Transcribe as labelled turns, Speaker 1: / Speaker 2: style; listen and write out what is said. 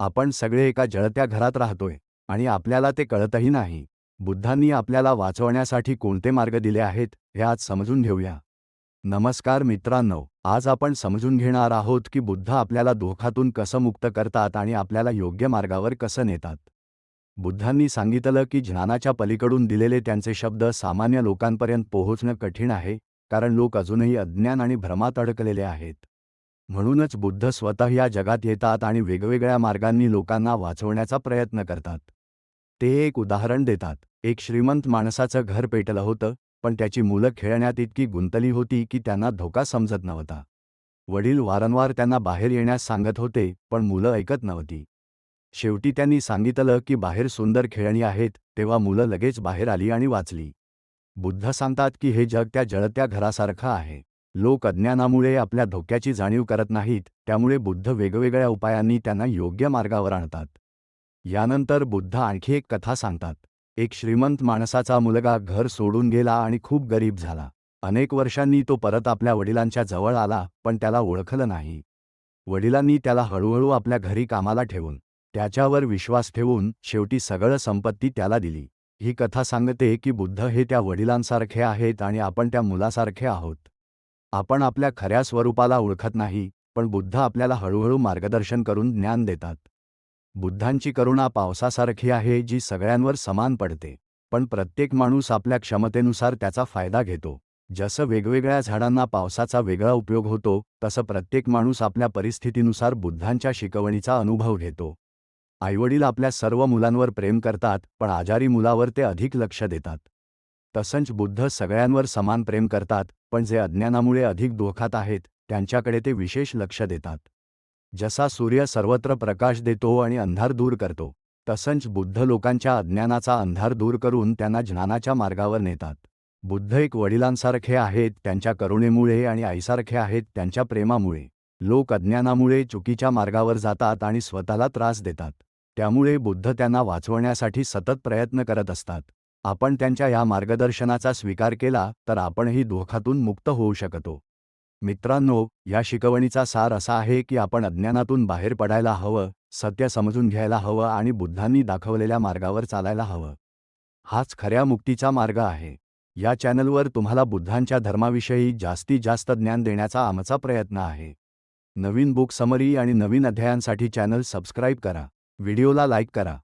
Speaker 1: आपण सगळे एका जळत्या घरात राहतोय आणि आपल्याला ते कळतही नाही. बुद्धांनी आपल्याला वाचवण्यासाठी कोणते मार्ग दिले आहेत हे आज समजून घेऊया. नमस्कार मित्रांनो, आज आपण समजून घेणार आहोत की बुद्ध आपल्याला दुःखातून कसं मुक्त करतात आणि आपल्याला योग्य मार्गावर कसं नेतात. बुद्धांनी सांगितलं की ज्ञानाच्या पलीकडून दिलेले त्यांचे शब्द सामान्य लोकांपर्यंत पोहोचणं कठीण आहे, कारण लोक अजूनही अज्ञान आणि भ्रमात अडकलेले आहेत. म्हणूनच बुद्ध स्वतः या जगात येतात आणि वेगवेगळ्या मार्गांनी लोकांना वाचवण्याचा प्रयत्न करतात. ते एक उदाहरण देतात. एक श्रीमंत माणसाचं घर पेटलं होतं, पण त्याची मुलं खेळण्यात इतकी गुंतली होती की त्यांना धोका समजत नव्हता. वडील वारंवार त्यांना बाहेर येण्यास सांगत होते, पण मुलं ऐकत नव्हती. शेवटी त्यांनी सांगितलं की बाहेर सुंदर खेळणी आहेत, तेव्हा मुलं लगेच बाहेर आली आणि वाचली. बुद्ध सांगतात की हे जग त्या जळत्या घरासारखं आहे. लोक अज्ञानामुळे आपल्या धोक्याची जाणीव करत नाहीत, त्यामुळे बुद्ध वेगवेगळ्या उपायांनी त्यांना योग्य मार्गावर आणतात. यानंतर बुद्ध आणखी एक कथा सांगतात. एक श्रीमंत माणसाचा मुलगा घर सोडून गेला आणि खूप गरीब झाला. अनेक वर्षांनी तो परत आपल्या वडिलांच्या जवळ आला, पण त्याला ओळखलं नाही. वडिलांनी त्याला हळूहळू आपल्या घरी कामाला ठेवून, त्याच्यावर विश्वास ठेवून शेवटी सगळं संपत्ती त्याला दिली. ही कथा सांगते की बुद्ध हे त्या वडिलांसारखे आहेत आणि आपण त्या मुलासारखे आहोत. आपण आपल्या खऱ्या स्वरूपाला ओळखत नाही, पण बुद्ध आपल्याला हळूहळू मार्गदर्शन करून ज्ञान देतात. बुद्धांची करुणा पावसासारखी आहे जी सगळ्यांवर समान पडते, पण प्रत्येक माणूस आपल्या क्षमतेनुसार त्याचा फायदा घेतो. जसं वेगवेगळ्या झाडांना पावसाचा वेगळा उपयोग होतो, तसं प्रत्येक माणूस आपल्या परिस्थितीनुसार बुद्धांच्या शिकवणीचा अनुभव घेतो. आईवडील आपल्या सर्व मुलांवर प्रेम करतात, पण आजारी मुलावर ते अधिक लक्ष देतात. तसंच बुद्ध सगळ्यांवर समान प्रेम करतात, पण जे अज्ञानामुळे अधिक दुःखात आहेत, त्यांच्याकडे ते विशेष लक्ष देतात. जसा सूर्य सर्वत्र प्रकाश देतो आणि अंधार दूर करतो, तसंच बुद्ध लोकांच्या अज्ञानाचा अंधार दूर करून त्यांना ज्ञानाच्या मार्गावर नेतात. बुद्ध एक वडिलांसारखे आहेत त्यांच्या करुणेमुळे आणि आईसारखे आहेत त्यांच्या प्रेमामुळे. लोक अज्ञानामुळे चुकीच्या मार्गावर जातात आणि स्वतःला त्रास देतात. त्यामुळे बुद्ध त्यांना वाचवण्यासाठी सतत प्रयत्न करत असतात. आपण त्यांच्या या मार्गदर्शनाचा स्वीकार केला तर आपणही दुःखातून मुक्त होऊ शकतो. मित्रांनो, या शिकवणीचा सार असा आहे की आपण अज्ञानातून बाहेर पडायला हवं, सत्य समजून घ्यायला हवं आणि बुद्धांनी दाखवलेल्या मार्गावर चालायला हवं. हाच खऱ्या मुक्तीचा मार्ग आहे. या चॅनलवर तुम्हाला बुद्धांच्या धर्माविषयी जास्तीत जास्त ज्ञान देण्याचा आमचा प्रयत्न आहे. नवीन बुक समरी आणि नवीन अध्यायांसाठी चॅनल सबस्क्राईब करा. व्हिडिओला लाईक करा.